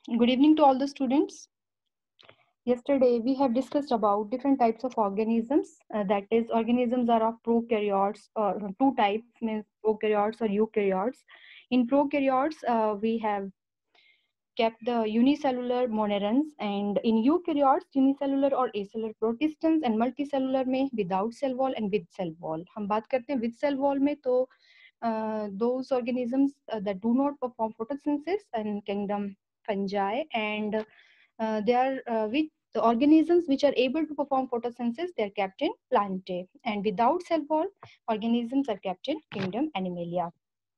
Good evening to all the students. Yesterday we have discussed about different types of organisms. That is, organisms are of prokaryotes, or two types, means prokaryotes or eukaryotes. In prokaryotes, we have kept the unicellular monerans, and in eukaryotes, unicellular or acellular protistans, and multicellular में without cell wall and with cell wall. हम बात करते हैं with cell wall में, तो those organisms that do not perform photosynthesis and kingdom fungi, and they are with the organisms which are able to perform photosynthesis, they are kept in plantae, and without cell wall organisms are kept in kingdom animalia.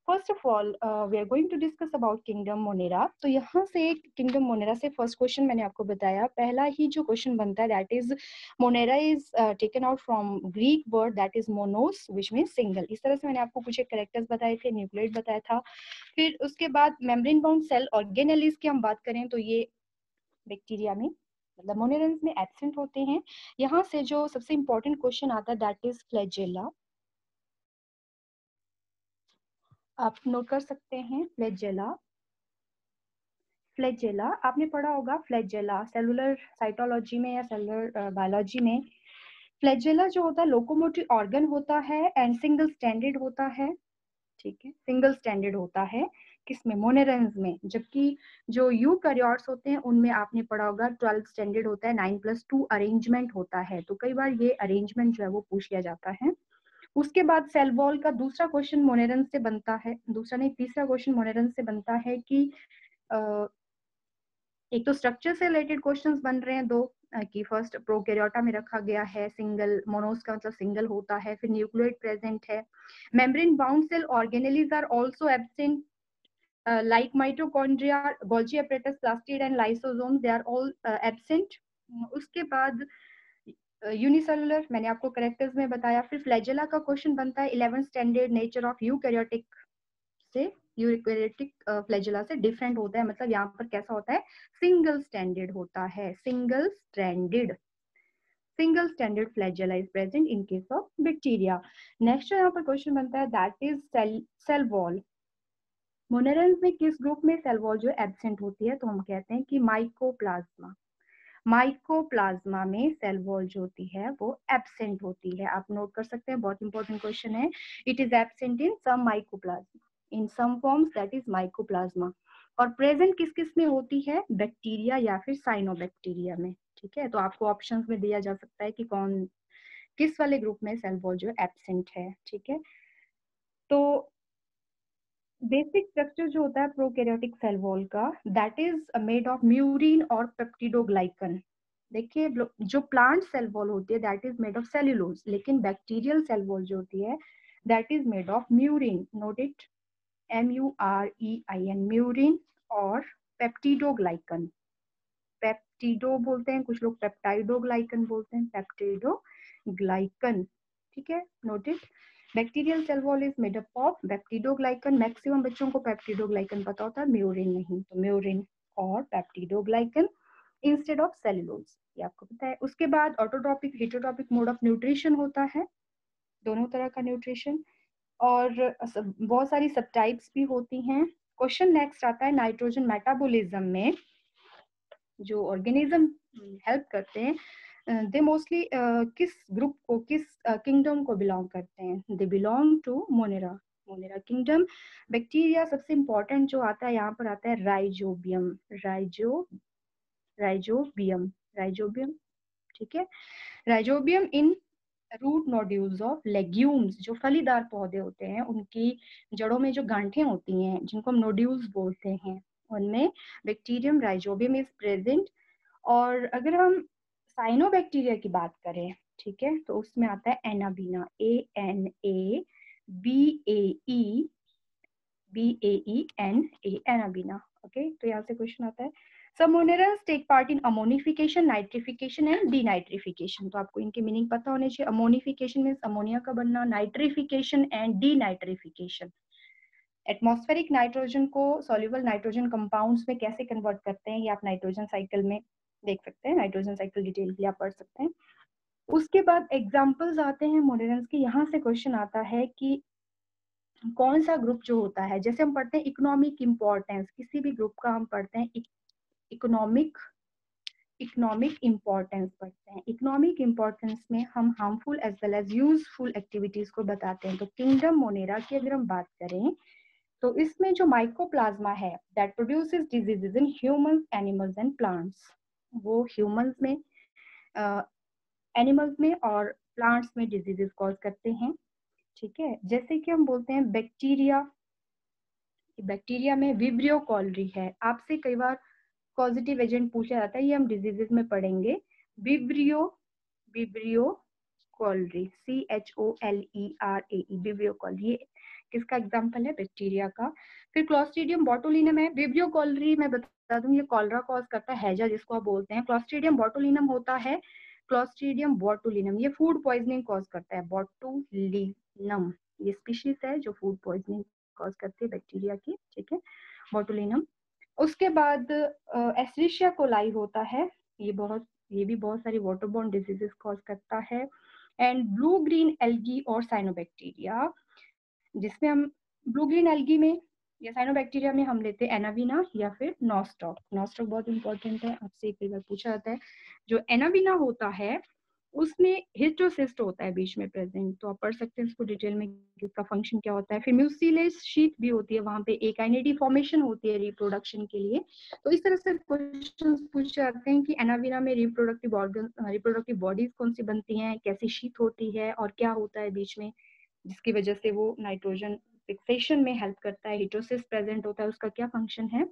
First of all we are going to discuss about kingdom Monera. तो यहाँ से kingdom Monera से first question मैंने आपको बताया, पहला ही जो क्वेश्चन बनता है that is Monera is taken out from Greek word that is monos which mean single. इस तरह से मैंने आपको कुछ एक कैरेक्टर्स बताए थे, न्यूक्लियोइड बताया था. फिर उसके बाद मेम्ब्रेन बाउंड सेल ऑर्गेनेलिस की हम बात करें तो ये बैक्टीरिया में मतलब मोनेरन्स में एब्सेंट होते हैं. यहाँ से जो सबसे इंपॉर्टेंट क्वेश्चन आता है दैट इज फ्लैजेला. आप नोट कर सकते हैं फ्लैजेला. फ्लैजेला आपने पढ़ा होगा, फ्लैजेला सेलुलर साइटोलॉजी में या सेलुलर बायोलॉजी में. फ्लैजेला जो होता है लोकोमोटिव ऑर्गन होता है एंड सिंगल स्टैंडर्ड होता है. ठीक है, सिंगल स्टैंडर्ड होता है किसमें, मोनेरन्स में. जबकि जो यूकैरियोट्स होते हैं उनमें आपने पढ़ा होगा 12 स्टैंडर्ड होता है, 9+2 अरेंजमेंट होता है. तो कई बार ये अरेंजमेंट जो है वो पूछ लिया जाता है. उसके बाद सेल वॉल का दूसरा क्वेश्चन मोनेरन्स से बनता है, दूसरा नहीं तीसरा क्वेश्चन मोनेरन्स से बनता है कि एक तो स्ट्रक्चर से रिलेटेड क्वेश्चंस बन रहे हैं दो, कि फर्स्ट प्रोकैरियोटा में रखा गया है सिंगल, मोनोस का मतलब सिंगल होता है, फिर न्यूक्लियोइड प्रेजेंट है. Membrane bound cell organelles are also absent like mitochondria, Golgi apparatus, plastid and lysosomes, they are all absent. उसके बाद यूनिसेलुलर मैंने आपको करेक्टर्स में बताया. फिर फ्लैजेला का क्वेश्चन बनता है 11th standard, nature of eukaryotic से यूकैरियोटिक फ्लैजेला से डिफरेंट होता है. मतलब यहाँ पर कैसा होता है, सिंगल स्टैंडर्ड होता है, single standard flagella is present in case of bacteria. Next यहाँ पर क्वेश्चन बनता है that is cell wall. Monerans में किस ग्रुप में सेल वॉल जो एब्सेंट होती है, तो हम कहते हैं कि माइकोप्लाज्मा. माइकोप्लाज्मा में सेल वॉल जो होती है वो एब्सेंट होती है. आप नोट कर सकते हैं, बहुत इंपॉर्टेंट क्वेश्चन है. It is absent in some mycoplasma, in some forms that is mycoplasma. और प्रेजेंट किस किस में होती है, बैक्टीरिया या फिर साइनोबैक्टीरिया में. ठीक है, तो आपको ऑप्शंस में दिया जा सकता है कि कौन किस वाले ग्रुप में सेल वॉल जो एब्सेंट है. ठीक है, तो बेसिक स्ट्रक्चर जो होता है प्रोकैरियोटिक सेल वॉल का that is made of murein और पेप्टिडोग्लाइकन. देखिए जो प्लांट सेल वॉल होती है that is made of cellulose, लेकिन बैक्टीरियल सेल वॉल जो होती है that is made of murein. Note it, MUREIN, murein और पेप्टिडोग्लाइकन. पेप्टिडो बोलते हैं कुछ लोग, पेप्टाइडोग्लाइकन बोलते हैं, पेप्टिडोग्लाइकन. ठीक है, note it. Bacterial cell wall is made up of peptidoglycan. Maximum बच्चों को पेप्टिडोग्लाइकन पता होता है, म्यूरिन नहीं. तो म्यूरिन और पेप्टिडोग्लाइकन इंस्टेड ऑफ सेलुलोज, ये आपको पता है. उसके बाद autotrophic heterotrophic mode of nutrition होता है, दोनों तरह का न्यूट्रिशन. और बहुत सारी सब टाइप्स भी होती हैं. क्वेश्चन नेक्स्ट आता है नाइट्रोजन मेटाबॉलिज्म में जो ऑर्गेनिज्म हेल्प करते हैं दे मोस्टली किस ग्रुप को, किस किंगडम को बिलोंग करते हैं, they belong to Monera, Monera kingdom. Bacteria सबसे इंपॉर्टेंट जो आता है यहाँ पर आता है राइजोबियम, राइजोबियम. ठीक है, Rhizobium in root nodules of legumes, जो फलीदार पौधे होते हैं उनकी जड़ों में जो गांठें होती हैं जिनको हम नोड्यूल्स बोलते हैं, उनमें बैक्टीरियम राइजोबियम इज प्रेजेंट. और अगर हम साइनोबैक्टीरिया की बात करें, ठीक है, तो उसमें आता है एनाबीना, ANABAENA, एनाबीना. ओके, तो यहाँ से क्वेश्चन आता है सब monerans take part in ammonification, nitrification and denitrification. तो आपको इनके मीनिंग पता होने चाहिए. अमोनिफिकेशन मीन्स अमोनिया का बनना, nitrification and denitrification atmospheric nitrogen को सॉल्युबल नाइट्रोजन कंपाउंड्स में कैसे कन्वर्ट करते हैं, ये आप नाइट्रोजन साइकिल में देख सकते हैं, नाइट्रोजन साइकिल डिटेल के लिए आप पढ़ सकते हैं. उसके बाद एग्जांपल्स आते हैं मोनेरल्स के. यहाँ से क्वेश्चन आता है कि कौन सा ग्रुप जो होता है, जैसे हम पढ़ते हैं इकोनॉमिक इंपॉर्टेंस, किसी भी ग्रुप का हम पढ़ते हैं इकोनॉमिक इम्पोर्टेंस पढ़ते हैं। इकोनॉमिक इम्पोर्टेंस में हम harmful as well as useful activities को बताते हैं। तो किंगडम मोनेरा की अगर हम बात करें तो इसमें जो माइकोप्लाज्मा है that produces diseases in humans, animals and plants, वो ह्यूमंस में, एनिमल्स में और प्लांट्स में डिजीजेस कॉज करते हैं। ठीक है, जैसे कि हम बोलते हैं बैक्टीरिया में विब्रियो कॉलरी है। आपसे कई बार पॉजिटिव एजेंट पूछा जाता है, ये हम डिजीजेस में पढ़ेंगे। Vibrio cholerae, CHOLERAE, Vibrio cholerae किसका एग्जाम्पल है? बैक्टीरिया का। फिर क्लॉस्ट्रीडियम बोटुलिनम है। विब्रियो कॉलरी मैं बता दूं ये कॉलरा कॉज करता है, हैजा जिसको आप बोलते हैं। क्लॉस्ट्रीडियम बोटुलिनम होता है, क्लॉस्ट्रीडियम बोटुलिनम ये फूड पॉइजनिंग कॉज करता है। बोटुलिनम ये स्पीशीज है जो फूड पॉइजनिंग कॉज करती है बैक्टीरिया की। ठीक है, बोटुलिनम। उसके बाद एस्चेरिशिया कोलाई होता है, ये भी बहुत सारी वाटरबोर्न डिजीजेस कॉज करता है। एंड ब्लू ग्रीन एल्गी और साइनोबैक्टीरिया, जिसमें हम ब्लू ग्रीन एल्गी में या साइनोबैक्टीरिया में हम लेते हैं एनाविना या फिर नॉस्टॉक। नॉस्टॉक बहुत इंपॉर्टेंट है, आपसे कई बार पूछा जाता है। जो एनाविना होता है उसमें हिस्टोसिस्ट होता है बीच में प्रेजेंट, तो आप पढ़ सकते हैं इसको डिटेल में कि इसका फंक्शन क्या होता है। फिर म्यूसिलेज शीट भी होती है, वहां पे एक आइनिडी फॉर्मेशन होती है रिप्रोडक्शन के लिए। तो इस तरह से क्वेश्चंस पूछे जाते हैं कि एनाविना में रिप्रोडक्टिव बॉडीज कौन सी बनती हैं, कैसी शीट होती है और क्या होता है बीच में जिसकी वजह से वो नाइट्रोजन फिक्सेशन में हेल्प करता है। हिस्टोसिस्ट प्रेजेंट होता है, उसका क्या फंक्शन है।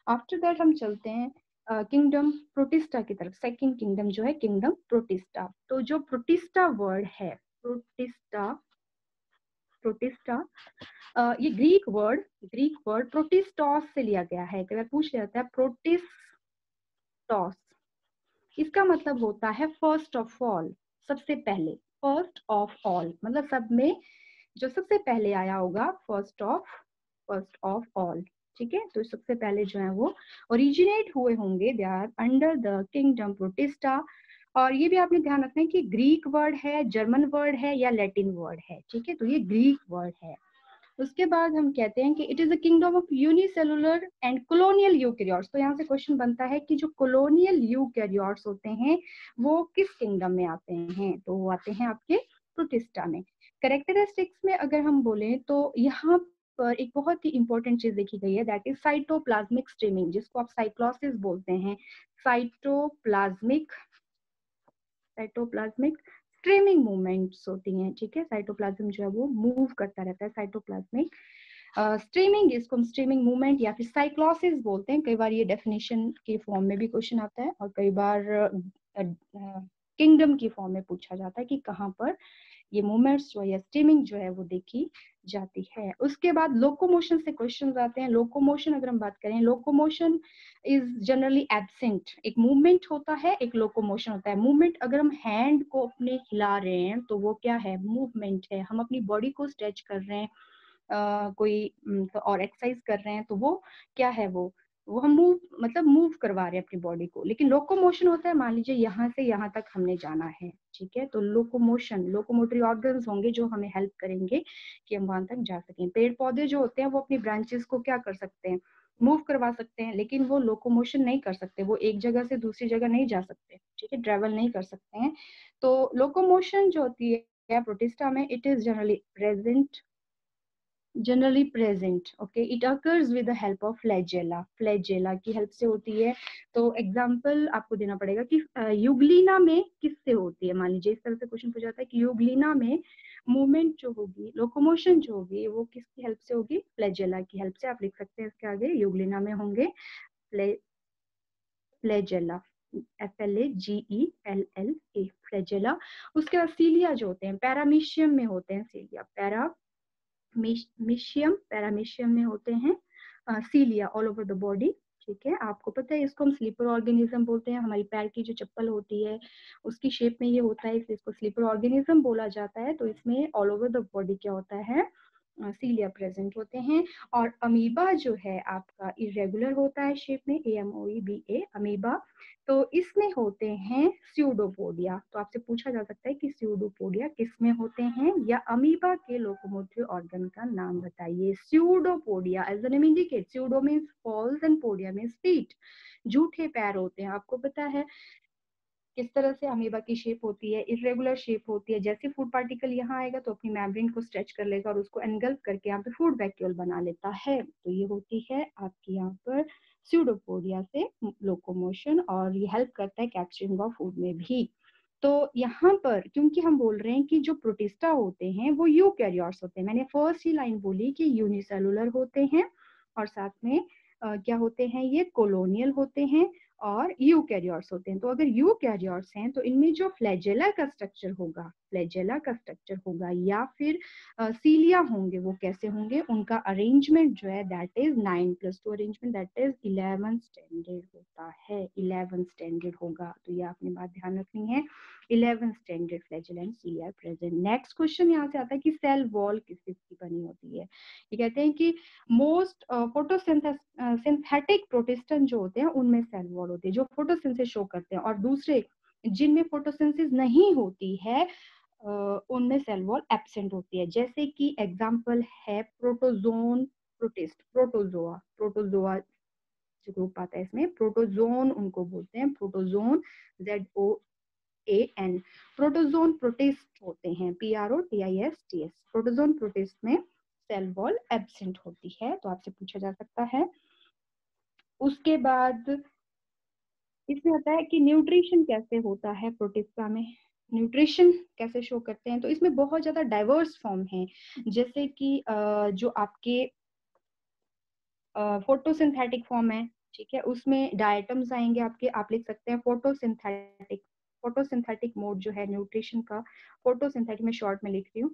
आफ्टर दैट हम चलते हैं किंगडम प्रोटिस्टा की तरफ। सेकंड किंगडम जो है किंगडम प्रोटिस्टा। तो जो प्रोटिस्टा वर्ड है, प्रोटिस्टा ये ग्रीक वर्ड प्रोटिस्टॉस से लिया गया है। कई बार पूछ लिया जाता है प्रोटिस्टॉस, इसका मतलब होता है फर्स्ट ऑफ ऑल, सबसे पहले। फर्स्ट ऑफ ऑल मतलब सब में जो सबसे पहले आया होगा, फर्स्ट ऑफ ऑल। ठीक है, तो सबसे पहले जो है वो ओरिजिनेट हुए होंगे, they are under the kingdom Protista. और ये भी आपने ध्यान रखना है कि ग्रीक वर्ड है, जर्मन वर्ड है या लैटिन वर्ड है। ठीक है, तो ये ग्रीक वर्ड है। उसके बाद हम कहते हैं कि it is the kingdom of unicellular and colonial eukaryotes. तो यहाँ से क्वेश्चन बनता है कि जो कॉलोनियल यूकैरियोट्स होते हैं वो किस किंगडम में आते हैं? तो वो आते हैं आपके प्रोटिस्टा में। कैरेक्टरिस्टिक्स में अगर हम बोलें तो यहाँ पर एक बहुत ही इंपॉर्टेंट चीज देखी गई है, दैट इज साइटोप्लाज्मिक स्ट्रीमिंग, जिसको आप साइक्लोसिस बोलते हैं। साइटोप्लाज्मिक स्ट्रीमिंग मूवमेंट्स होती हैं। ठीक है, साइटोप्लाज्म जो है वो मूव करता रहता है, साइटोप्लाज्मिक स्ट्रीमिंग, इसको हम स्ट्रीमिंग मूवमेंट या फिर साइक्लोसिस बोलते हैं। कई बार ये डेफिनेशन के फॉर्म में भी क्वेश्चन आता है और कई बार किंगडम की फॉर्म में पूछा जाता है कि कहाँ पर ये मूवमेंट्स जो है या स्ट्रीमिंग जो है वो देखी जाती है। उसके बाद लोकोमोशन से क्वेश्चन आते हैं। लोकोमोशन अगर हम बात करें, लोकोमोशन इज जनरली एब्सेंट। एक मूवमेंट होता है, एक लोकोमोशन होता है। मूवमेंट अगर हम हैंड को अपने हिला रहे हैं तो वो क्या है? मूवमेंट है। हम अपनी बॉडी को स्ट्रेच कर रहे हैं, कोई और एक्सरसाइज कर रहे हैं तो वो क्या है? वो हम मूव करवा रहे हैं अपनी बॉडी को। लेकिन लोकोमोशन होता है, मान लीजिए यहाँ से यहाँ तक हमने जाना है। ठीक है, तो लोकोमोटरी ऑर्गन्स होंगे जो हमें हेल्प करेंगे कि हम वहां तक जा सकें। पेड़ पौधे जो होते हैं वो अपनी ब्रांचेस को क्या कर सकते हैं? मूव करवा सकते हैं, लेकिन वो लोकोमोशन नहीं कर सकते, वो एक जगह से दूसरी जगह नहीं जा सकते। ठीक है, ट्रेवल नहीं कर सकते हैं। तो लोकोमोशन जो होती है प्रोटिस्टा में, it is generally present. Okay, it occurs with the help of flagella की हेल्प से होती है। तो एग्जांपल आपको देना पड़ेगा कि यूग्लिना में किससे होती है। मान लीजिए इस तरह से क्वेश्चन पूछा जाता है कि यूग्लिना में मूवमेंट जो होगी, लोकोमोशन जो होगी, वो किसकी हेल्प से होगी? फ्लैजेला की हेल्प से। आप लिख सकते हैं इसके आगे यूग्लिना में होंगे फ्लैजेला, FLAGELLA, फ्लैजेला। उसके बाद सीलिया जो होते हैं पैरामीशियम में होते हैं। सीलिया पैरामीशियम में होते हैं। सीलिया ऑल ओवर द बॉडी। ठीक है, आपको पता है इसको हम स्लीपर ऑर्गेनिज्म बोलते हैं। हमारी पैर की जो चप्पल होती है उसकी शेप में ये होता है, इसलिए इसको स्लीपर ऑर्गेनिज्म बोला जाता है। तो इसमें ऑल ओवर द बॉडी क्या होता है? सीलिया प्रेजेंट होते हैं। और अमीबा जो है आपका इरेगुलर होता है शेप में, AMOEBA अमीबा। तो इसमें होते हैं स्यूडोपोडिया। तो आपसे पूछा जा सकता है कि स्यूडोपोडिया किसमें होते हैं, या अमीबा के लोकोमोटिव ऑर्गन का नाम बताइए। Pseudopodia as the name indicate, pseudo means false and podia means feet, झूठे पैर होते हैं। आपको पता है किस तरह से अमीबा की शेप होती है, इरेगुलर शेप होती है। जैसे फूड पार्टिकल यहाँ आएगा तो अपनी मेम्ब्रेन को स्ट्रेच कर लेगा और उसको एनगल्फ करके यहाँ पे फूड वैक्यूल बना लेता है। तो ये होती है आपकी यहाँ पर स्यूडोपोडिया से लोकोमोशन, और ये हेल्प करता है कैप्चरिंग ऑफ फूड में भी। तो यहाँ पर क्योंकि हम बोल रहे हैं कि जो प्रोटिस्टा होते हैं वो यूकैरियोट्स होते हैं, मैंने फर्स्ट ही लाइन बोली कि यूनिसेलुलर होते हैं, और साथ में क्या होते हैं, ये कॉलोनियल होते हैं और यूकैरियोट्स होते हैं। तो अगर यूकैरियोट्स हैं तो इनमें जो फ्लैजेला का स्ट्रक्चर होगा, फ्लैजेला का स्ट्रक्चर होगा या फिर सीलिया होंगे, वो कैसे होंगे, उनका अरेंजमेंट जो है that is 9+2 arrangement, that is 11 standard होता है, 11 स्टैंडर्ड होगा। तो ये आपने बात ध्यान रखनी है, 11 standard flagella and cilia present. Next question यहाँ से आता है कि सेल वॉल किस चीज की बनी होती है। ये कहते हैं कि मोस्ट फोटोसिंथेटिक प्रोटिस्टन जो होते हैं उनमें सेल वॉल होती है, जो फोटोसिंथेसिस शो करते हैं, और दूसरे जिनमें फोटोसिंथेसिस नहीं होती है उनमें सेल वॉल एब्सेंट होती है। जैसे कि एग्जांपल है प्रोटोजोन प्रोटिस्ट, प्रोटोजोआ, प्रोटोजोआ जो ग्रुप आता है इसमें प्रोटोजोन उनको बोलते हैं, प्रोटोजोन ZOAN। प्रोटोजोन प्रोटिस्ट होते हैं, PROTISTS। प्रोटोजोन प्रोटिस्ट में सेल वॉल एब्सेंट होती है, तो आपसे पूछा जा सकता है। उसके बाद इसमें आता है कि न्यूट्रिशन कैसे होता है प्रोटिस्टा में, न्यूट्रिशन कैसे शो करते हैं। तो इसमें बहुत ज्यादा डाइवर्स फॉर्म है, जैसे कि जो आपके फोटोसिंथेटिक फॉर्म है, ठीक है, उसमें डायटम्स आएंगे आपके, आप लिख सकते हैं फोटोसिंथेटिक, फोटोसिंथेटिक मोड जो है न्यूट्रिशन का, फोटोसिंथेटिक में शॉर्ट में लिख रही हूँ,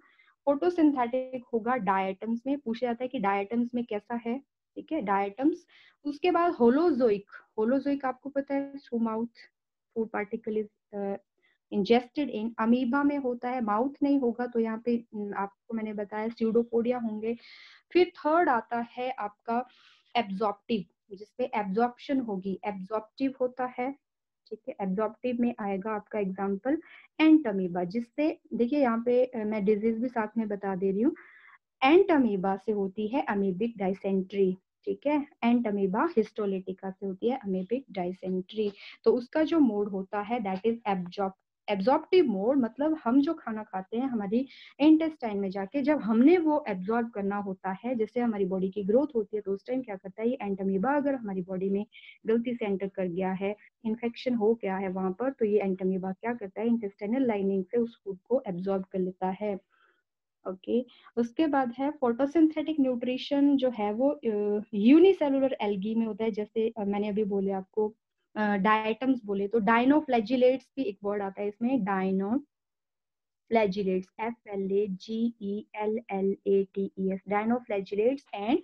फोटोसिंथेटिक होगा डायटम्स में। पूछा जाता है कि डायटम्स में कैसा है, ठीक है, डायटम्स। उसके बाद होलोजोइक, होलोजोइक आपको पता है through mouth food particle is ingested in, amoeba में होता है, माउथ नहीं होगा, तो यहाँ पे आपको मैंने बताया स्यूडोपोडिया होंगे। फिर थर्ड आता है आपका एब्जॉर्प्टिव, जिसपे एब्जॉर्प्शन होगी, एब्जॉर्प्टिव होता है, ठीक है। एब्जॉर्प्टिव में आएगा आपका एग्जांपल एंट अमीबा, जिससे देखिए यहाँ पे मैं डिजीज भी साथ में बता दे रही हूँ। एंट अमीबा से होती है अमीबिक डाइसेंट्री, ठीक है, एंट अमीबा हिस्टोलिटिका से होती है अमीबिक डाइसेंट्री। तो उसका जो मोड होता है दैट इज एब्जॉर्प्टिव मोड, मतलब हम जो खाना खाते हैं हमारी इंटेस्टाइन में जाके जब हमने वो एब्जॉर्ब करना होता है, जैसे हमारी बॉडी की ग्रोथ होती है, तो उस टाइम क्या करता है ये एंट अमीबा, अगर हमारी बॉडी में गलती से एंटर कर गया है, इन्फेक्शन हो गया है वहां पर, तो ये एंट अमीबा क्या करता है, इंटेस्टाइनल लाइनिंग से उस फूड को एब्जॉर्ब कर लेता है। ओके उसके बाद है फोटोसिंथेटिक न्यूट्रिशन जो है वो यूनिसेलुलर एल्गी में होता है। जैसे मैंने अभी बोले आपको डायटम्स बोले, तो डायनोफ्लैजिलेट्स भी एक वर्ड आता है इसमें, dinoflagellates, FLAGELLATES, dinoflagellates and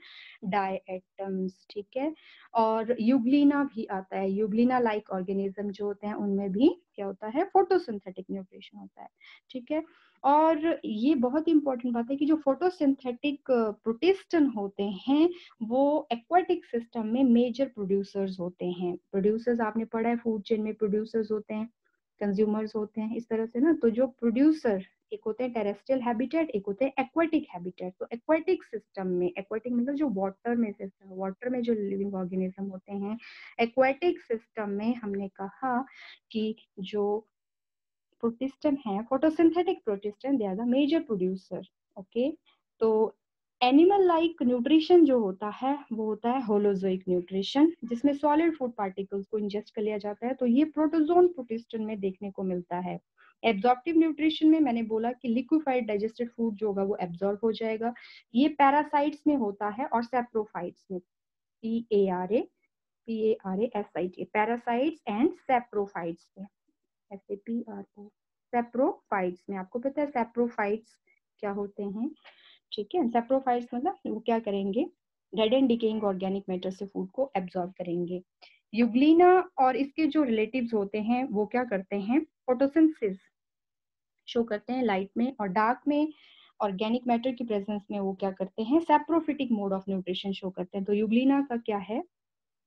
diatoms, ठीक है। और यूग्लिना भी आता है, यूग्लिना लाइक ऑर्गेनिज्म जो होते हैं उनमें भी क्या होता है, फोटोसिंथेटिक न्यूट्रिशन होता है, ठीक है। और ये बहुत इंपॉर्टेंट बात है कि जो फोटोसिंथेटिक प्रोटिस्टन होते हैं वो एक्वाटिक सिस्टम में मेजर प्रोड्यूसर्स होते हैं। प्रोड्यूसर्स आपने पढ़ा है फूड चेन में, प्रोड्यूसर्स होते हैं, कंज्यूमर्स होते हैं, इस तरह से ना। तो जो प्रोड्यूसर एक होते हैं टेरेस्ट्रियल हैबिटेट, एक होते हैं एक्वाटिक हैबिटेट। तो एक्वाटिक सिस्टम में, एक्वाटिक मतलब जो वाटर में सिस्टम, वाटर में जो लिविंग ऑर्गेनिज्म होते हैं, एक्वाटिक सिस्टम में हमने कहा कि जो प्रोटिस्टन है, photosynthetic protistan, they are the major producer, okay. तो एनिमल लाइक न्यूट्रिशन जो होता है वो होता है होलोजोइक न्यूट्रिशन, जिसमें सॉलिड फूड पार्टिकल्स को इंजेस्ट कर लिया जाता है, तो ये प्रोटोजोन प्रोटिस्टन में देखने को मिलता है। एब्जॉर्प्टिव न्यूट्रिशन में मैंने बोला कि लिक्विफाइड डाइजेस्टेड फूड जो होगा वो एब्जॉर्ब हो जाएगा, ये पैरासाइट्स में होता है और सेप्रोफाइट्स में, PARASIT, पैरासाइट्स एंड सेप्रोफाइट्स में, SAPRO, सेप्रोफाइट्स में। आपको पता है सेप्रोफाइट्स क्या होते हैं, ठीक है। सेप्रोफाइट्स मतलब वो क्या करेंगे, dead and decaying organic matter से फूड को एब्जॉर्ब करेंगे। यूग्लिना और इसके जो रिलेटिव्स होते हैं वो क्या करते हैं, फोटोसिंथेसिस शो करते हैं लाइट में और डार्क में, ऑर्गेनिक मैटर की प्रेजेंस में वो क्या करते हैं, saprophytic mode of nutrition show करते हैं। तो यूग्लिना का क्या है,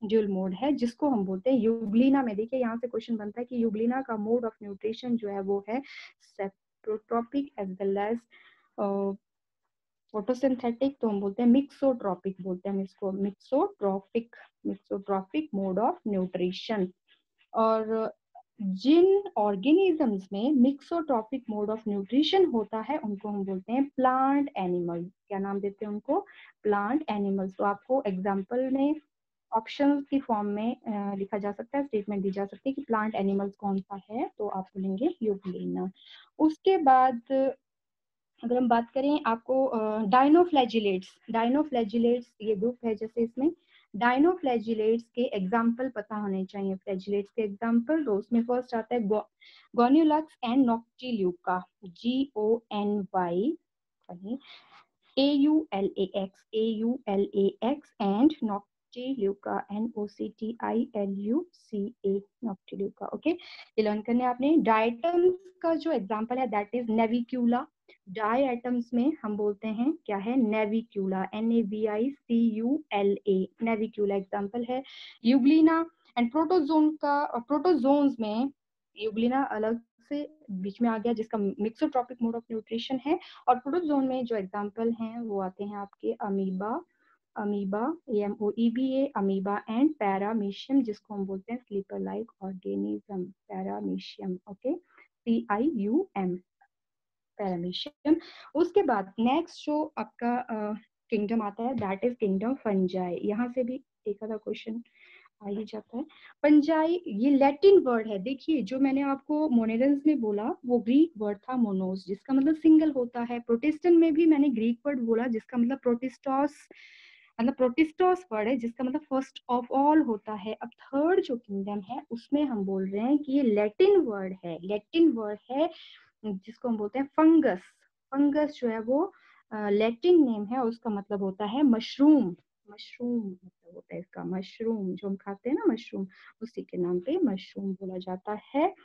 ड्यूल मोड है, जिसको हम बोलते हैं यूग्लिना में। देखिए यहाँ से क्वेश्चन बनता है कि यूग्लिना का मोड ऑफ न्यूट्रिशन जो है वो है saprotrophic as well as photosynthetic. तो हम बोलते हैं मिक्सोट्रॉपिक, बोलते हैं हम इसको मिक्सोट्रॉपिक मोड ऑफ न्यूट्रिशन। और जिन ऑर्गेनिजम्स में मिक्सोट्रॉपिक मोड ऑफ न्यूट्रिशन होता है उनको हम बोलते हैं प्लांट एनिमल। क्या नाम देते हैं उनको, प्लांट एनिमल्स। तो आपको एग्जाम्पल में ऑप्शन की फॉर्म में लिखा जा सकता है, स्टेटमेंट दी जा सकती है कि प्लांट एनिमल्स कौन सा है, तो आप बोलेंगे यूग्लिना। उसके बाद अगर हम बात करें आपको डायनोफ्लैजिलेट्स ये ग्रुप है, जैसे इसमें डायनोफ्लैजिलेट्स के एग्जाम्पल पता होने चाहिए। फ्लैजिलेट्स के एग्जाम्पल, तो उसमें फर्स्ट आता है गोन्यूलक्स एंड नॉक्टिल्यूका, GONYAULAX एंड नॉक्टिल्यूका, NOCTILUCA, नॉक्टिल्यूका। ओके, ये लर्न करने आपने। डायटम्स का जो एग्जाम्पल है that is Navicula. Diatoms में हम बोलते हैं क्या है, नेविक्यूला, NAVICULA, नेविक्यूला एग्जाम्पल है। यूग्लिना एंड प्रोटोजोन्स में यूग्लिना अलग से बीच में आ गया, जिसका मिक्सोट्रॉपिक मोड ऑफ न्यूट्रिशन है। और प्रोटोजोन में जो एग्जाम्पल हैं वो आते हैं आपके amoeba, AMOEBA, amoeba and paramecium, जिसको हम बोलते हैं slipper like organism, paramecium. Okay, CIUM, paramecium. उसके बाद नेक्स्ट जो आपका किंगडम आता है दैट इज किंगडम फंजाई। यहाँ से भी एक आधा क्वेश्चन आ ही जाता है। फंजाई ये लैटिन वर्ड है। देखिए जो मैंने आपको मोनेरेंस में बोला वो ग्रीक वर्ड था मोनोस, जिसका मतलब सिंगल होता है। प्रोटेस्टेंट में भी मैंने ग्रीक वर्ड बोला जिसका मतलब प्रोटिस्टोस वर्ड है, जिसका मतलब फर्स्ट ऑफ ऑल होता है। अब थर्ड जो किंगडम है उसमें हम बोल रहे हैं कि ये लैटिन वर्ड है जिसको हम बोलते हैं फंगस। फंगस जो है वो लैटिन नेम है, उसका मतलब होता है मशरूम। मतलब होता है इसका मशरूम, जो हम खाते हैं ना मशरूम, उसी के नाम पे मशरूम बोला जाता है।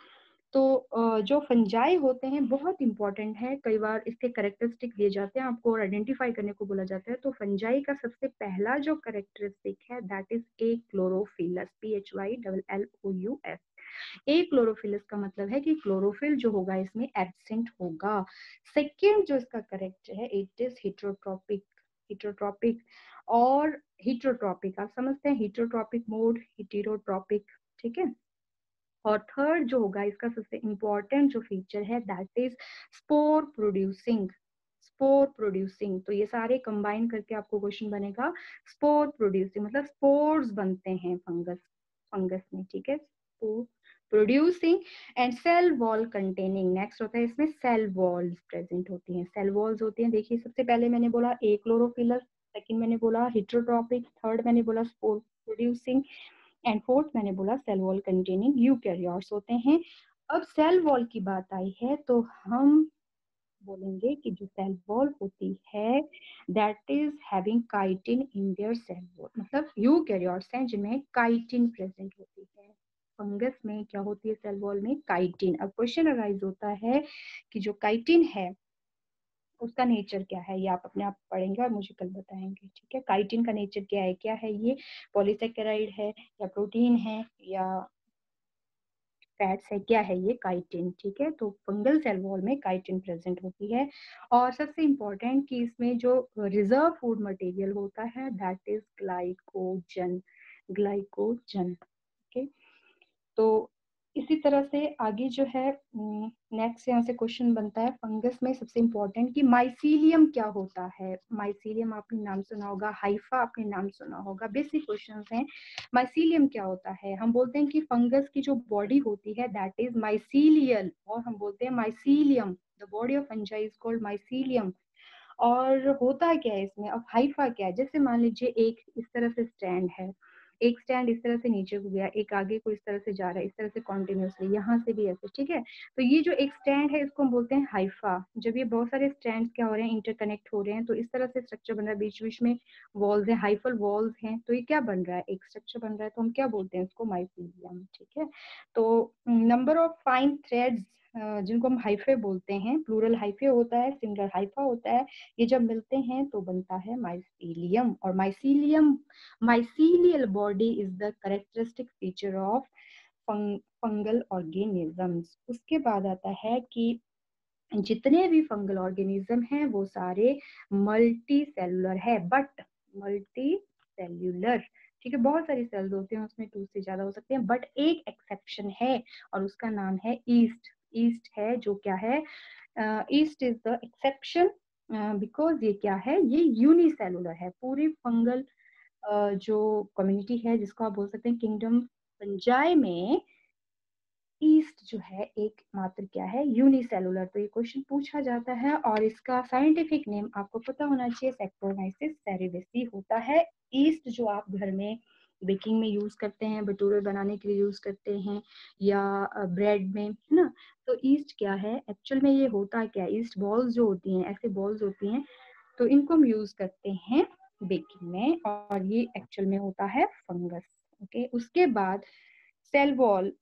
तो जो फंजाई होते हैं बहुत इंपॉर्टेंट है, कई बार इसके कैरेक्टरिस्टिक दिए जाते हैं आपको और आइडेंटिफाई करने को बोला जाता है। तो फंजाई का सबसे पहला जो कैरेक्टरिस्टिक है that is a chlorophyllous, PHYLLOUS। A chlorophyllous का मतलब है कि क्लोरोफिल जो होगा इसमें एब्सेंट होगा। सेकेंड जो इसका करेक्ट है इट इज हिट्रोट्रॉपिक और हिट्रोट्रॉपिक, आप समझते हैं हिट्रोट्रॉपिक मोड, हिटेरोट्रॉपिक, ठीक है। और थर्ड जो होगा इसका सबसे इंपॉर्टेंट जो फीचर है दैट इज स्पोर प्रोड्यूसिंग। तो ये सारे कंबाइन करके आपको क्वेश्चन बनेगा। स्पोर प्रोड्यूसिंग मतलब स्पोर्स बनते हैं फंगस में, ठीक है। Spore producing and cell wall containing. Next होता है इसमें सेल वॉल्स प्रेजेंट होती हैं, सेल वॉल्स होती हैं। देखिए सबसे पहले मैंने बोला ए क्लोरोफिलस, सेकंड मैंने बोला हिट्रोट्रॉपिक, थर्ड मैंने बोला स्पोर प्रोड्यूसिंग एंड फोर्थ मैंने बोला सेल वॉल कंटेनिंग यूकैरियोट्स होते हैं। अब सेल वॉल की बात आई है तो हम बोलेंगे कि जो सेल वॉल होती है that is having chitin in their cell wall, मतलब यूकैरियोट्स हैं जिनमें काइटिन प्रेजेंट होती है। फंगस में क्या होती है सेल वॉल में, काइटिन। अब क्वेश्चन अराइज होता है कि जो काइटिन है उसका नेचर क्या है, ये आप अपने आप पढ़ेंगे और मुझे कल बताएंगे, ठीक है। काइटिन का नेचर क्या है ये पॉलीसेकेराइड है या प्रोटीन है या फैट्स है, क्या है ये काइटिन, ठीक है। तो फंगल सेल वॉल में काइटिन प्रेजेंट होती है। और सबसे इम्पोर्टेंट कि इसमें जो रिजर्व फूड मटेरियल होता है दैट इज ग्लाइकोजन, ओके। तो इसी तरह से आगे जो है नेक्स्ट यहाँ से क्वेश्चन बनता है फंगस में सबसे इम्पोर्टेंट कि माइसीलियम क्या होता है। माइसीलियम आपने नाम सुना होगा, हाइफा आपने नाम सुना होगा, बेसिक क्वेश्चंस हैं। माइसीलियम क्या होता है, हम बोलते हैं कि फंगस की जो बॉडी होती है दैट इज माइसीलियल, और हम बोलते हैं mycelium, the body of fungi is called mycelium. और होता क्या है इसमें, अब हाइफा क्या है, जैसे मान लीजिए एक इस तरह से स्टैंड है, एक स्टैंड इस तरह से नीचे को गया, एक आगे को इस तरह से जा रहा है, इस तरह से कॉन्टिन्यूसली, यहाँ से भी ऐसे, ठीक है। तो ये जो एक स्टैंड है इसको हम बोलते हैं हाइफा। जब ये बहुत सारे स्टैंड क्या हो रहे हैं, इंटरकनेक्ट हो रहे हैं, तो इस तरह से स्ट्रक्चर बन रहा है, बीच बीच में वॉल्स है, हाइफल वॉल्स हैं, तो ये क्या बन रहा है, एक स्ट्रक्चर बन रहा है, तो हम क्या बोलते हैं इसको, माइसीलियम, ठीक है। तो नंबर ऑफ फाइन थ्रेड्स जिनको हम हाइफे बोलते हैं, प्लूरल हाइफे होता है, सिंगुलर हाइफा होता है, ये जब मिलते हैं तो बनता है माइसीलियम। और mycelial body is the characteristic feature of fungal organisms. उसके बाद आता है कि जितने भी फंगल ऑर्गेनिज्म हैं वो सारे मल्टी सेलुलर है, बट मल्टी सेल्यूलर, ठीक है, बहुत सारी सेल्स होते हैं, उसमें 2 से ज्यादा हो सकते हैं, बट एक एक्सेप्शन है और उसका नाम है ईस्ट। ईस्ट है जो क्या है, east is the exception because ये क्या है, ये यूनिसेलुलर है। पूरी फंगल जो कम्युनिटी है, जिसको आप बोल सकते हैं किंगडम फंजाई में, ईस्ट जो है एक मात्र क्या है, यूनिसेलुलर। तो ये क्वेश्चन पूछा जाता है और इसका साइंटिफिक नेम आपको पता होना चाहिए, सैक्रोमाइसिस सेरेवेसी होता है। ईस्ट जो आप घर में बेकिंग में यूज करते हैं, भटूरे बनाने के लिए यूज करते हैं या ब्रेड में, है ना, तो ईस्ट क्या है एक्चुअल में, ये होता क्या है, ईस्ट बॉल्स जो होती हैं, ऐसे बॉल्स होती हैं, तो इनको हम यूज करते हैं बेकिंग में और ये एक्चुअल में होता है फंगस। ओके, उसके बाद सेल वॉल,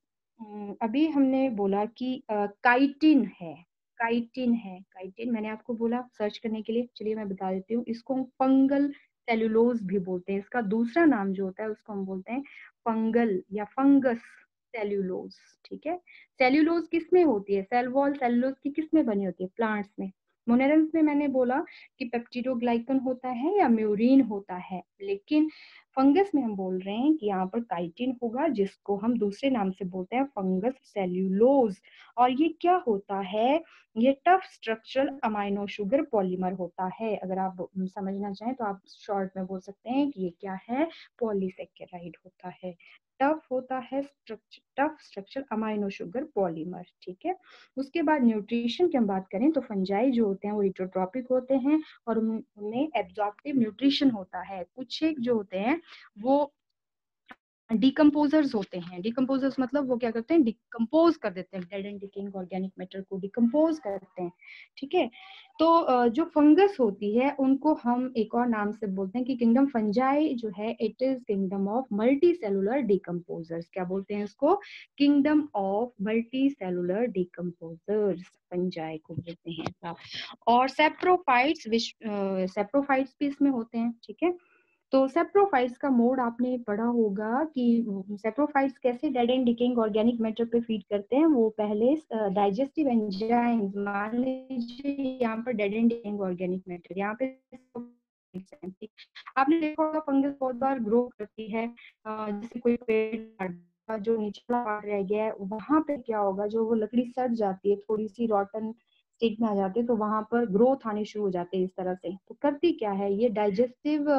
अभी हमने बोला कि काइटिन है, काइटिन मैंने आपको बोला सर्च करने के लिए, चलिए मैं बता देती हूँ, इसको हम फंगल सेलुलोज भी बोलते हैं। इसका दूसरा नाम जो होता है उसको हम बोलते हैं फंगल या फंगस सेल्यूलोज, ठीक है। सेल्यूलोज किस में होती है, सेल वॉल सेल्यूलोज की किस में बनी होती है, प्लांट्स में। मोनेरन्स में मैंने बोला कि पेप्टिडोग्लाइकन होता है या म्यूरिन होता है, लेकिन फंगस में हम बोल रहे हैं कि यहाँ पर काइटिन होगा, जिसको हम दूसरे नाम से बोलते हैं फंगस सेल्यूलोज। और ये क्या होता है, ये tough structural amino sugar polymer होता है। अगर आप समझना चाहें तो आप शॉर्ट में बोल सकते हैं कि ये क्या है, पॉलीसेकेराइड होता है, टफ होता है, tough structure amino sugar polymer, ठीक है। उसके बाद न्यूट्रिशन की हम बात करें तो फंजाई जो होते हैं वो इटोट्रॉपिक होते हैं और उनमें एब्जॉर्प्टिव न्यूट्रिशन होता है। कुछ एक जो होते हैं वो डिकम्पोजर्स होते हैं। डिकम्पोजर्स मतलब वो क्या करते हैं, डिकम्पोज कर देते हैं, dead and decaying organic matter को डिकम्पोज करते हैं, ठीक है। तो जो फंगस होती है उनको हम एक और नाम से बोलते हैं कि किंगडम फंजाई जो है it is kingdom of multi cellular decomposers. क्या बोलते हैं इसको, kingdom of multi cellular decomposers, fungi को बोलते हैं। और सेप्रोफाइट्स सेप्रोफाइट्स भी इसमें होते हैं, ठीक है। तो सेप्रोफाइट्स का मोड आपने पढ़ा होगा कि सेप्रोफाइट्स कैसे dead and decaying organic matter पे फीड करते हैं। वो पहले डाइजेस्टिव एंजाइम्स, मान लीजिए यहाँ पर dead and decaying organic matter, यहाँ पे आपने देखा होगा फंगस बहुत बार ग्रो करती है, जैसे कोई पेड़ का जो निचला पार्ट रह गया है वहां पे क्या होगा, जो वो लकड़ी सड़ जाती है, थोड़ी सी रॉटन स्टेट में आ जाते हैं, तो वहां पर ग्रोथ आने शुरू हो जाते हैं इस तरह से। तो करती क्या है, ये डाइजेस्टिव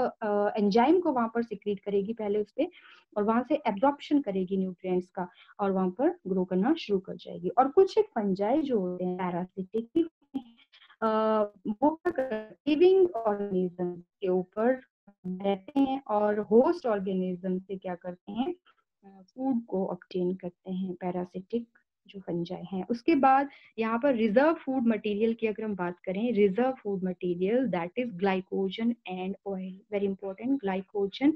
एंजाइम को वहां पर सिक्रीट करेगी पहले उस पे, और वहां से एब्जॉर्प्शन करेगी न्यूट्रिएंट्स का और वहां पर ग्रो करना शुरू कर जाएगी। और कुछ एक फंजाई जो होते हैं पैरासिटिक, वो लिविंग ऑर्गेनिज्म के ऊपर रहते हैं और होस्ट ऑर्गेनिज्म से क्या करते हैं, फूड को ऑब्टेन करते हैं, पैरासिटिक जो फंजाई हैं। उसके बाद यहाँ पर रिजर्व फूड मटेरियल की अगर हम बात करें, reserve food material that is glycogen and oil, very important, glycogen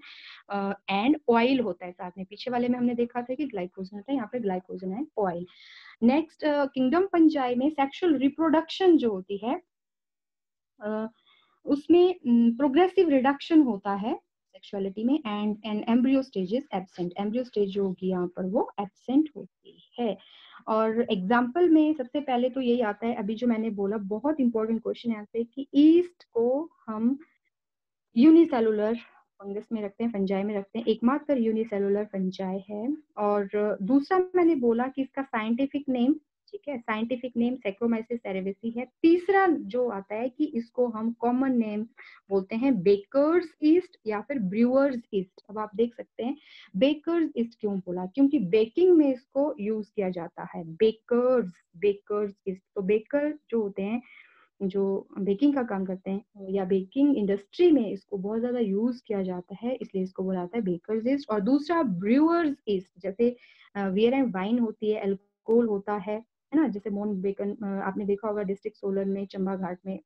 and oil होता है साथ में। पीछे वाले में हमने देखा था कि ग्लाइकोजन होता है, यहाँ पे glycogen and oil. Next, kingdom fungi में सेक्सुअल रिप्रोडक्शन जो होती है उसमें प्रोग्रेसिव रिडक्शन होता है सेक्सुअलिटी में, and embryo stage is absent, embryo stage जो होगी यहाँ पर वो एब्सेंट होती है। और एग्जाम्पल में सबसे पहले तो यही आता है, अभी जो मैंने बोला बहुत इंपॉर्टेंट क्वेश्चन यहाँ पे, कि ईस्ट को हम यूनिसेलुलर फंगस में रखते हैं, फंजाई में रखते हैं, एकमात्र यूनिसेलुलर फंजाई है। और दूसरा मैंने बोला कि इसका साइंटिफिक नेम, ठीक है, साइंटिफिक नेम सैक्रोमाइसिस सेरेवेसी है। तीसरा जो आता है कि इसको हम कॉमन नेम बोलते हैं बेकर्स ईस्ट या फिर ब्रूअर्स ईस्ट। अब आप देख सकते हैं बेकर्स ईस्ट क्यों बोला, क्योंकि बेकिंग में इसको यूज किया जाता है, बेकर्स ईस्ट। तो बेकर जो होते हैं जो बेकिंग का काम करते हैं या बेकिंग इंडस्ट्री में इसको बहुत ज्यादा यूज किया जाता है, इसलिए इसको बोला जाता है बेकर्स ईस्ट। और दूसरा ब्रूअर्स ईस्ट, जैसे बियर एंड वाइन होती है, अल्कोहल होता है ना, जैसे मोहन बेकन, आपने देखा होगा डिस्ट्रिक्ट सोलन में चंबा घाट में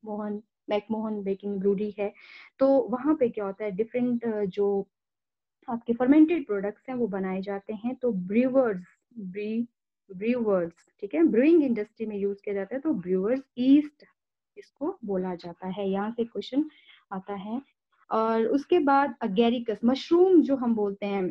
मोहन मैकमोहन बेकिंग ब्रूरी है। तो वहां पे क्या होता है, डिफरेंट जो आपके फर्मेंटेड प्रोडक्ट्स हैं वो बनाए जाते हैं। तो ब्रूअर्स, ब्रूअर्स, ठीक है, ब्रूइंग इंडस्ट्री में यूज किया जाता है, तो ब्रूअर्स ईस्ट इसको बोला जाता है। यहाँ से क्वेश्चन आता है। और उसके बाद अगेरिकस मशरूम जो हम बोलते हैं,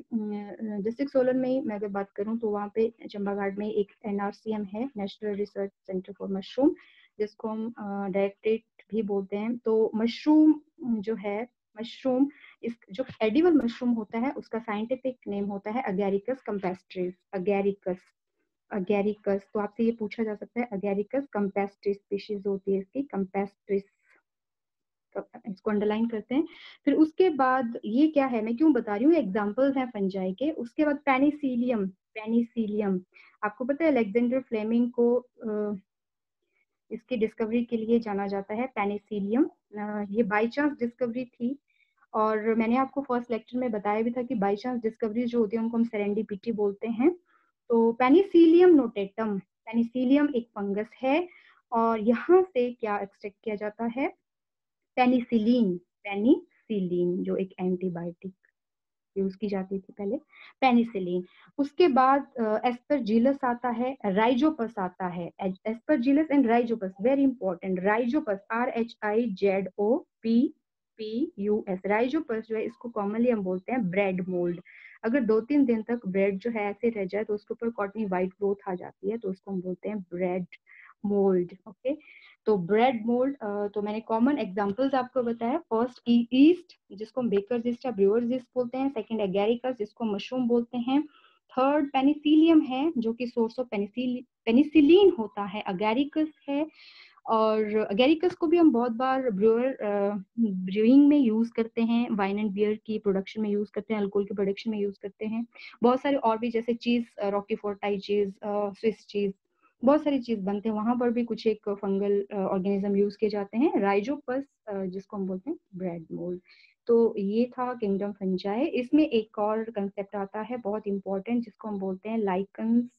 डिस्ट्रिक्ट सोलन में मैं अगर बात करूं तो वहाँ पे चंबा घाट में एक NRCM है, national research centre for mushroom, जिसको हम डायरेक्टरेट भी बोलते हैं। तो मशरूम जो है, मशरूम इस जो एडिबल मशरूम होता है उसका साइंटिफिक नेम होता है अगेरिकस कैम्पेस्ट्रिस। अगेरिकस तो आपसे ये पूछा जा सकता है, अगेरिकस कैम्पेस्ट्रिस स्पीशीज होती है इसकी, कैम्पेस्ट्रिस, इसको अंडरलाइन करते हैं। फिर उसके बाद ये क्या है, मैं क्यों बता रही हूँ, एग्जांपल्स हैं फंजाई के। उसके बाद पेनिसिलियम, पेनिसिलियम आपको पता है अलेक्जेंडर फ्लेमिंग को इसकी डिस्कवरी के लिए जाना जाता है, पेनिसिलियम। ये बाई चांस डिस्कवरी थी, और मैंने आपको फर्स्ट लेक्चर में बताया भी था कि बाई चांस डिस्कवरी जो होती है उनको हम सेरेंडिपिटी बोलते हैं। तो पेनिसिलियम नोटेटम, पेनिसिलियम एक फंगस है, और यहाँ से क्या एक्सट्रैक्ट किया जाता है, पेनिसिलिन, पेनिसिलिन जो एक एंटीबायोटिक यूज की जाती थी पहले, पेनिसिलिन। उसके बाद एस्परजिलस आता है, राइजोपस आता है, Aspergillus and Rhizopus very important, Rhizopus RHIZOPPUS, Rhizopus जो है इसको कॉमनली हम बोलते हैं ब्रेड मोल्ड। अगर 2-3 दिन तक ब्रेड जो है ऐसे रह जाए तो उसके ऊपर कॉटनी व्हाइट ग्रोथ आ जाती है, तो उसको हम बोलते हैं ब्रेड मोल्ड। ओके, तो ब्रेड मोल्ड, तो मैंने कॉमन एग्जांपल्स आपको बताया। फर्स्ट ईस्ट जिसको हम बेकर्स ईस्ट या ब्रूअर्स ईस्ट बोलते हैं, सेकंड एगेरिकस जिसको मशरूम बोलते हैं, थर्ड पेनिसिलियम है जो कि सोर्स ऑफ पेनिसिलिन होता है, अगेरिकस है। और अगेरिकस को भी हम बहुत बार ब्रूइंग में यूज करते हैं, वाइन एंड बियर की प्रोडक्शन में यूज करते हैं, अल्कोहल की प्रोडक्शन में यूज करते हैं, बहुत सारे और भी, जैसे चीज, रॉकीफोर्टाई चीज, स्विस चीज, बहुत सारी चीज बनते हैं, वहां पर भी कुछ एक फंगल ऑर्गेनिज्म यूज किए जाते हैं, राइजोपस जिसको हम बोलते हैं ब्रेड मोल्ड। तो ये था किंगडम फंजाई। इसमें एक और कंसेप्ट आता है बहुत इंपॉर्टेंट, जिसको हम बोलते हैं लाइकन्स।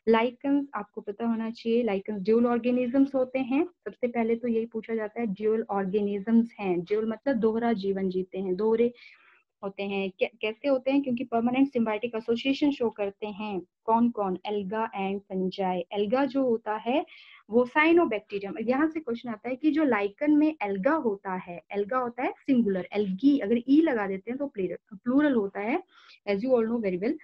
लाइकन्स आपको पता होना चाहिए, लाइकन्स ड्यूल ऑर्गेनिजम्स होते हैं। सबसे पहले तो यही पूछा जाता है, ड्यूल ऑर्गेनिजम्स हैं, ड्यूल मतलब दोहरा जीवन जीते हैं, दोहरे होते हैं। कैसे होते हैं, क्योंकि परमानेंट सिम्बायोटिक एसोसिएशन शो करते हैं। कौन कौन, एल्गा एंड फंजाई। एल्गा जो होता है वो साइनोबैक्टीरियम। यहाँ से क्वेश्चन आता है कि जो लाइकन में एल्गा होता है, एल्गा होता है सिंगुलर, एल्गी अगर ई लगा देते हैं तो प्लूरल होता है, as you all know very well.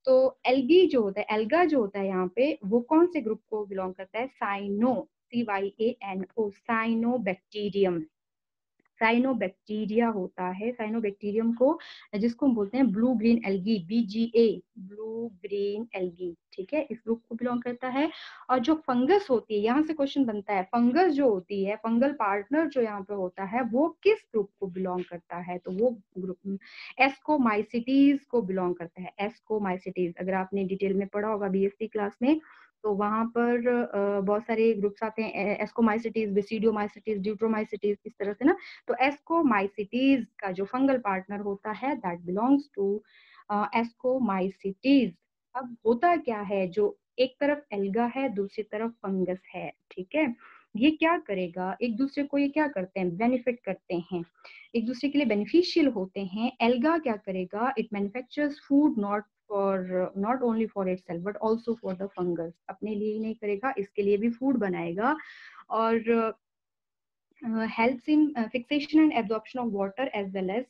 तो एल्गी जो होता है, एल्गा जो होता है यहाँ पे, वो कौन से ग्रुप को बिलोंग करता है, साइनो, CYANO, साइनोबैक्टीरियम, साइनोबैक्टीरिया होता है। साइनोबैक्टीरियम को, जिसको हम बोलते हैं blue green algae, BGA, blue green algae, ठीक है, इस ग्रुप को बिलोंग करता है। और जो फंगस होती है, यहाँ से क्वेश्चन बनता है, फंगस जो होती है, फंगल पार्टनर जो यहाँ पे होता है, वो किस ग्रुप को बिलोंग करता है, तो वो ग्रुप एस्कोमाइसिटीज को बिलोंग करता है। एस्कोमाइसिटीज अगर आपने डिटेल में पढ़ा होगा BSc क्लास में, तो वहां पर बहुत सारे ग्रुप्स आते हैं, एस्कोमाइसिटीज, बेसिडियोमाइसिटीज, ड्यूट्रोमाइसिटीज, इस तरह से ना। तो एस्कोमाइसिटीज का जो फंगल पार्टनर होता है, दैट बिलोंग्स टू एस्कोमाइसिटीज। अब होता क्या है, जो एक तरफ एल्गा है, दूसरी तरफ फंगस है, ठीक है, ये क्या करेगा, एक दूसरे को ये क्या करते हैं, बेनिफिट करते हैं, एक दूसरे के लिए बेनिफिशियल होते हैं। एल्गा क्या करेगा, it manufactures food not only for itself but also for the fungus, अपने लिए ही नहीं करेगा, इसके लिए भी फूड बनाएगा। और helps in fixation and absorption of water as well as,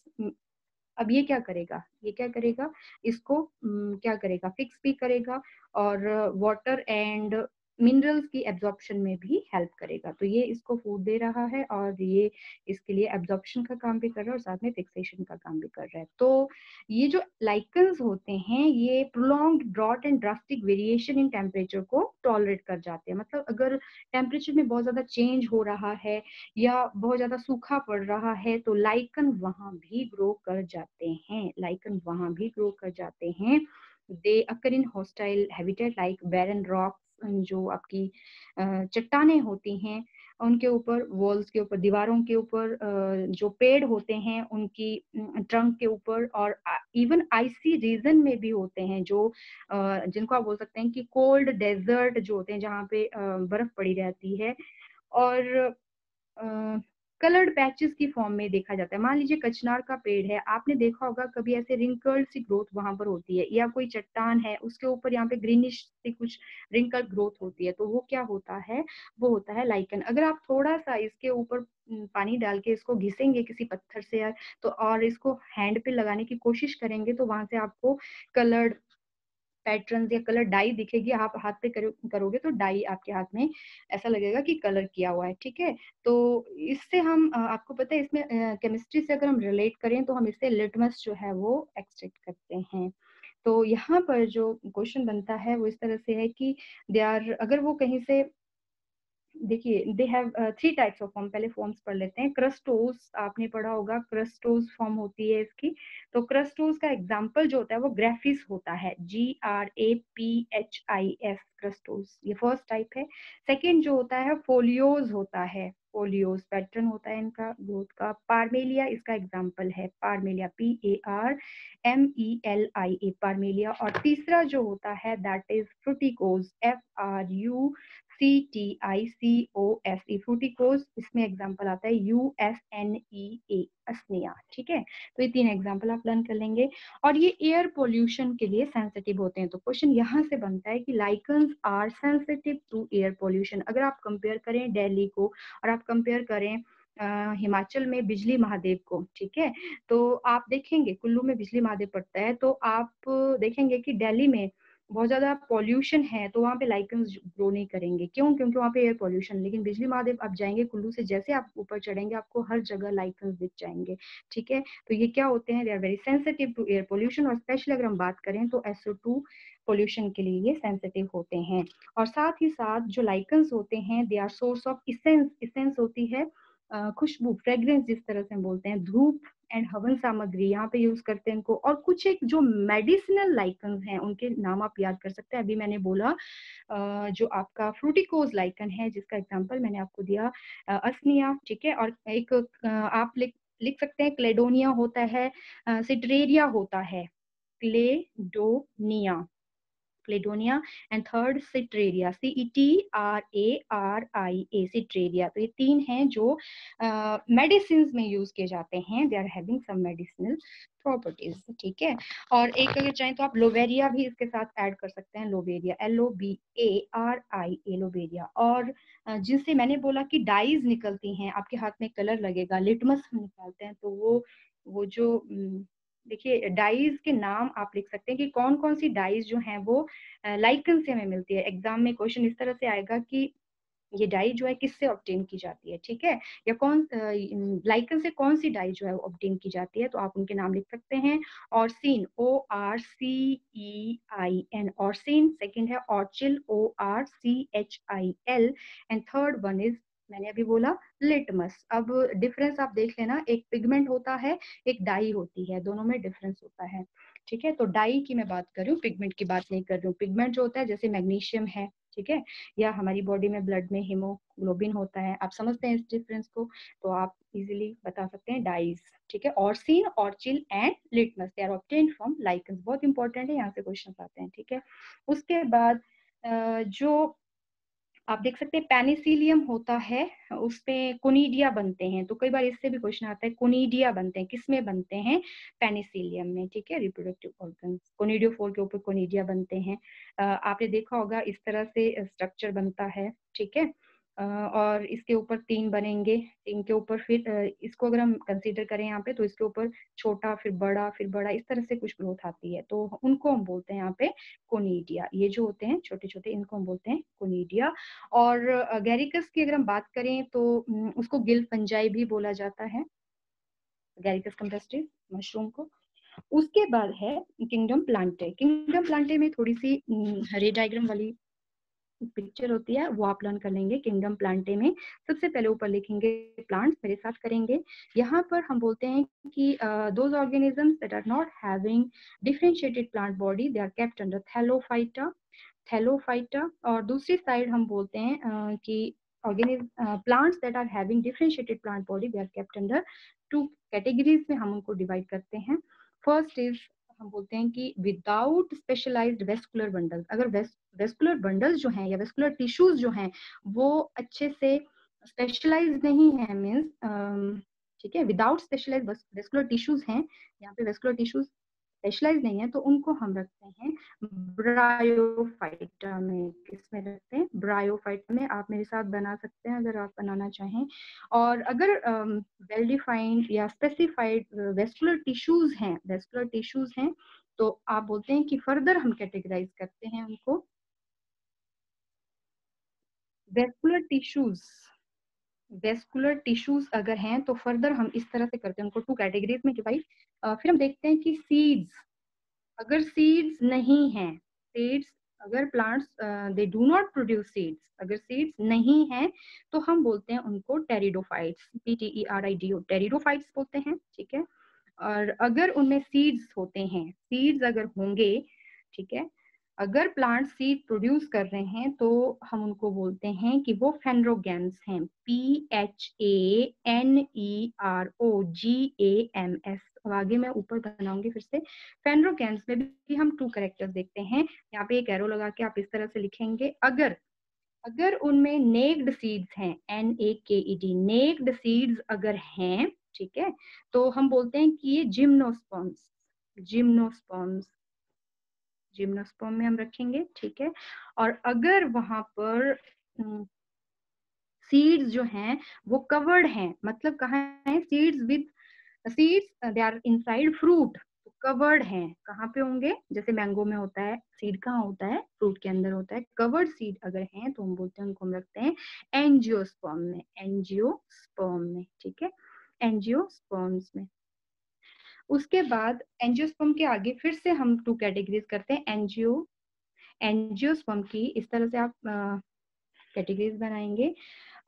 अब ये क्या करेगा, ये क्या करेगा, इसको क्या करेगा, फिक्स भी करेगा, और वाटर एंड मिनरल्स की एब्जॉर्प्शन में भी हेल्प करेगा। तो ये इसको फूड दे रहा है, और ये इसके लिए एब्जॉर्प्शन का काम भी कर रहा है, और साथ में फिक्सेशन का काम भी कर रहा है। तो ये जो लाइकन्स होते हैं, ये prolonged drought and drastic variation in temperature को टॉलरेट कर जाते हैं। मतलब अगर टेम्परेचर में बहुत ज्यादा चेंज हो रहा है या बहुत ज्यादा सूखा पड़ रहा है, तो लाइकन वहां भी ग्रो कर जाते हैं, लाइकन वहां भी ग्रो कर जाते हैं। दे अकर इन हॉस्टाइल हैबिटेट लाइक बैरन रॉक्स, जो आपकी चट्टाने होती हैं, उनके ऊपर, वॉल्स के ऊपर, दीवारों के ऊपर, जो पेड़ होते हैं उनकी ट्रंक के ऊपर, और इवन आइसी रीजन में भी होते हैं, जो जिनको आप बोल सकते हैं कि कोल्ड डेजर्ट जो होते हैं, जहाँ पे बर्फ पड़ी रहती है। और कलर्ड पैचेस की फॉर्म में देखा जाता है। मान लीजिए कचनार का पेड़ है, आपने देखा होगा कभी ऐसे रिंकल्ड सी ग्रोथ वहां पर होती है, या कोई चट्टान है उसके ऊपर यहाँ पे ग्रीनिश सी कुछ रिंकल ग्रोथ होती है, तो वो क्या होता है, वो होता है लाइकन। अगर आप थोड़ा सा इसके ऊपर पानी डाल के इसको घिसेंगे किसी पत्थर से यार, तो और इसको हैंड पे लगाने की कोशिश करेंगे तो वहां से आपको कलर्ड पैटर्न या कलर डाई दिखेगी। आप हाथ पे करोगे तो डाई आपके हाथ में ऐसा लगेगा कि कलर किया हुआ है, ठीक है। तो इससे हम आपको पता है इसमें केमिस्ट्री से अगर हम रिलेट करें तो हम इससे लिटमस जो है वो एक्सट्रैक्ट करते हैं। तो यहाँ पर जो क्वेश्चन बनता है वो इस तरह से है कि दे आर, अगर वो कहीं से, देखिए they have 3 types of form, पहले फॉर्म्स पढ़ लेते हैं। क्रस्टोस आपने पढ़ा होगा, क्रस्टोस फॉर्म होती है इसकी। तो क्रस्टोस का एग्जांपल जो होता है वो ग्रेफिस होता है, GRAPHIS, क्रस्टोस, ये फर्स्ट टाइप है। सेकेंड जो होता है फोलियोज होता है, फोलियोज पैटर्न होता है इनका ग्रोथ का। पार्मेलिया इसका एग्जाम्पल है, पार्मेलिया PARMELIA, पार्मेलिया। और तीसरा जो होता है दैट इज फ्रूटिकोज, FRUCTICOS, फ्रूटिकोज। इसमें एग्जाम्पल आता है USNEA, असनिया, ठीक है। तो ये 3 एग्जाम्पल आप लर्न कर लेंगे। और ये एयर पोल्यूशन के लिए सेंसिटिव होते हैं। तो क्वेश्चन यहाँ से बनता है कि lichens are sensitive to air pollution. अगर आप कंपेयर करें दिल्ली को और आप कंपेयर करें हिमाचल में बिजली महादेव को, ठीक है, तो आप देखेंगे कुल्लू में बिजली महादेव पड़ता है, तो आप देखेंगे कि दिल्ली में बहुत ज्यादा पॉल्यूशन है, तो वहाँ पे लाइकन्स ग्रो नहीं करेंगे। क्यों? क्योंकि वहाँ पे एयर पॉल्यूशन। लेकिन बिजली महादेव आप जाएंगे कुल्लू से, जैसे आप ऊपर चढ़ेंगे आपको हर जगह लाइकन्स दिख जाएंगे, ठीक है। तो ये क्या होते हैं, they are very sensitive to air pollution. और स्पेशली अगर हम बात करें तो SO2 पोल्यूशन के लिए ये सेंसिटिव होते हैं। और साथ ही साथ जो लाइकन्स होते हैं they are source of essence, essence होती है खुशबू, फ्रेग्रेंस जिस तरह से हम बोलते हैं। धूप एंड हवन सामग्री यहाँ पे यूज करते हैं इनको। और कुछ एक जो मेडिसिनल लाइकन्स हैं उनके नाम आप याद कर सकते हैं। अभी मैंने बोला जो आपका फ्रूटिकोज लाइकन है जिसका एग्जांपल मैंने आपको दिया असनिया, ठीक है। और एक आप लिख सकते हैं क्लेडोनिया होता है, सिट्रेरिया होता है, Cladonia, Cladonia. And third Cetraria, CETRARIA, Cetraria. तो ये 3 हैं जो मेडिसिन में यूज किए जाते हैं, they are having some medicinal properties, ठीक है। और एक अगर चाहें तो आप लोवेरिया भी इसके साथ ऐड कर सकते हैं, लोवेरिया, LOBARIA, लोवेरिया। और जिनसे मैंने बोला कि डाइज निकलती हैं, आपके हाथ में कलर लगेगा, लिटमस हम निकालते हैं, तो वो जो देखिए डाइज के नाम आप लिख सकते हैं कि कौन कौन सी डाइज जो हैं वो लाइकन से हमें मिलती है। एग्जाम में क्वेश्चन इस तरह से आएगा कि ये डाई जो है किससे ऑब्टेन की जाती है, ठीक है, या कौन लाइकन से कौन सी डाई जो है ऑब्टेन की जाती है, तो आप उनके नाम लिख सकते हैं। ऑर्सिन, ORCEIN, ऑर्सिन। सेकंड है ऑर्चिल, ORCHIL। And third one is, मैंने अभी बोला, लिटमस। अब डिफरेंस आप देख लेना, एक पिगमेंट होता है, एक डाई होती है, दोनों में डिफरेंस होता है, ठीक है। तो डाई की मैं बात कर रही हूँ, पिगमेंट की बात नहीं कर रही हूँ। पिगमेंट जो होता है जैसे मैग्नीशियम है, ठीक है, या हमारी बॉडी में ब्लड में हीमोग्लोबिन होता है, आप समझते हैं इस डिफरेंस को, तो आप इजीली बता सकते हैं डाइज, ठीक है। Orcein, orchil and litmus, they are obtained from lichens. बहुत इंपॉर्टेंट है, यहाँ से क्वेश्चन आते हैं, ठीक है। उसके बाद जो आप देख सकते हैं पेनिसिलियम होता है, उसपे कोनिडिया बनते हैं। तो कई बार इससे भी क्वेश्चन आता है, कोनिडिया बनते हैं, किसमें बनते हैं, पेनिसिलियम में, ठीक है, रिप्रोडक्टिव ऑर्गन, कोनिडियोफोर के ऊपर कोनिडिया बनते हैं। आपने देखा होगा इस तरह से स्ट्रक्चर बनता है, ठीक है। और इसके ऊपर 3 बनेंगे, इनके ऊपर फिर इसको अगर हम कंसीडर करें यहाँ पे, तो इसके ऊपर छोटा, फिर बड़ा, फिर बड़ा, इस तरह से कुछ ग्रोथ आती है, तो उनको हम बोलते हैं यहाँ पे कोनिडिया। ये जो होते हैं छोटे छोटे, इनको हम बोलते हैं कोनिडिया। और गैरिकस की अगर हम बात करें तो उसको गिल फंजाई भी बोला जाता है, गैरिकस कंपेस्टिव मशरूम को। उसके बाद है किंगडम प्लांटे। किंगडम प्लांटे में थोड़ी सी रे डायग्राम वाली पिक्चर होती है, वो आप लर्न कर लेंगे। किंगडम प्लांटे में सबसे पहले ऊपर लिखेंगे प्लांट्स, मेरे साथ करेंगे। यहाँ पर हम बोलते हैं कि those organisms that are not having differentiated plant body, they are kept under Thallophyta, Thallophyta. और दूसरी साइड हम बोलते हैं कि plants that are having differentiated plant body, they are kept under 2 categories में हम उनको डिवाइड करते हैं। फर्स्ट इज, हम बोलते हैं कि विदाउट स्पेशलाइज्ड वेस्कुलर बंडल्स। अगर वेस्कुलर बंडल्स जो हैं या वेस्कुलर टिश्यूज जो हैं वो अच्छे से स्पेशलाइज नहीं है मीन्स, ठीक है, विदाउट स्पेशलाइज वेस्कुलर टिश्यूज हैं, यहाँ पे वेस्कुलर टिश्यूज स्पेशलाइज नहीं है, तो उनको हम रखते हैं ब्रायोफाइटा में। किसमें रखते हैं? ब्रायोफाइटा में। आप मेरे साथ बना सकते हैं अगर आप बनाना चाहें। और अगर वेल डिफाइंड या स्पेसिफाइड वेस्कुलर टिश्यूज हैं तो आप बोलते हैं कि फर्दर हम कैटेगराइज करते हैं उनको वेस्कुलर टिश्यूज। वेस्कुलर टिश्यूज अगर हैं तो फर्दर हम इस तरह से करते हैं उनको टू कैटेगरीज में कि भाई फिर हम देखते हैं कि सीड्स, अगर सीड्स नहीं हैं, सीड्स अगर plants they do not produce seeds, अगर सीड्स नहीं हैं तो हम बोलते हैं उनको टेरिडोफाइट्स, PTERIDO, टेरिडोफाइट्स बोलते हैं, ठीक है। और अगर उनमें सीड्स होते हैं, सीड्स अगर होंगे, ठीक है, अगर प्लांट सीड प्रोड्यूस कर रहे हैं तो हम उनको बोलते हैं कि वो फेनरोगैम्स हैं, PHANEROGAMS। अब आगे मैं ऊपर बनाऊंगी फिर से। फेनरोगैम्स में भी हम टू कैरेक्टर्स देखते हैं, यहाँ पे एक एरो लगा के आप इस तरह से लिखेंगे। अगर अगर उनमें नेक्ड सीड्स हैं, NAKED, नेक्ड सीड्स अगर हैं, ठीक है, तो हम बोलते हैं कि ये जिम्नोस्पर्म्स, जिम्नोस्पर्म्स, जिम्नोस्पर्म में हम रखेंगे, ठीक है। और अगर वहां पर सीड्स जो हैं वो कवर्ड हैं, मतलब कहाँ है? Seeds with seeds they are inside fruit, covered हैं, कहाँ पे होंगे? जैसे मैंगो में होता है, सीड कहाँ होता है? फ्रूट के अंदर होता है। कवर्ड सीड अगर हैं तो हम बोलते हैं, उनको हम रखते हैं एंजियोस्पर्म में, एंजियोस्पर्म में, ठीक है, एंजियोस्पर्म्स में। उसके बाद एंजियोस्पर्म के आगे फिर से हम टू कैटेगरीज करते हैं। एंजियोस्पर्म की इस तरह से आप कैटेगरीज बनाएंगे।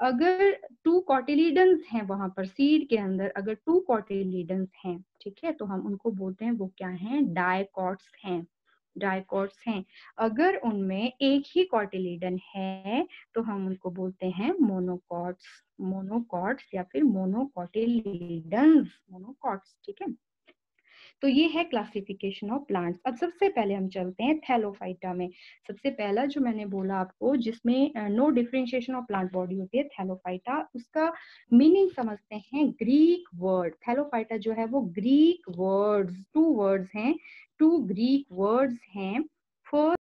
अगर टू कॉटिलीडन्स हैं वहां पर सीड के अंदर, अगर टू कॉटिलीडन्स हैं, ठीक है, तो हम उनको बोलते हैं वो क्या हैं? डायकॉट्स हैं, डायकॉट्स हैं। अगर उनमें एक ही कॉटिलीडन है तो हम उनको बोलते हैं मोनोकॉट्स, मोनोकॉट्स या फिर मोनोकॉटिलीडन्स, मोनोकॉट्स, ठीक है। तो ये है क्लासिफिकेशन ऑफ प्लांट्स। अब सबसे पहले हम चलते हैं थैलोफाइटा में। सबसे पहला जो मैंने बोला आपको, जिसमें no differentiation of plant body होती है, थैलोफाइटा, उसका मीनिंग समझते हैं। ग्रीक वर्ड थैलोफाइटा जो है वो ग्रीक वर्ड्स, टू वर्ड्स हैं, टू ग्रीक वर्ड्स हैं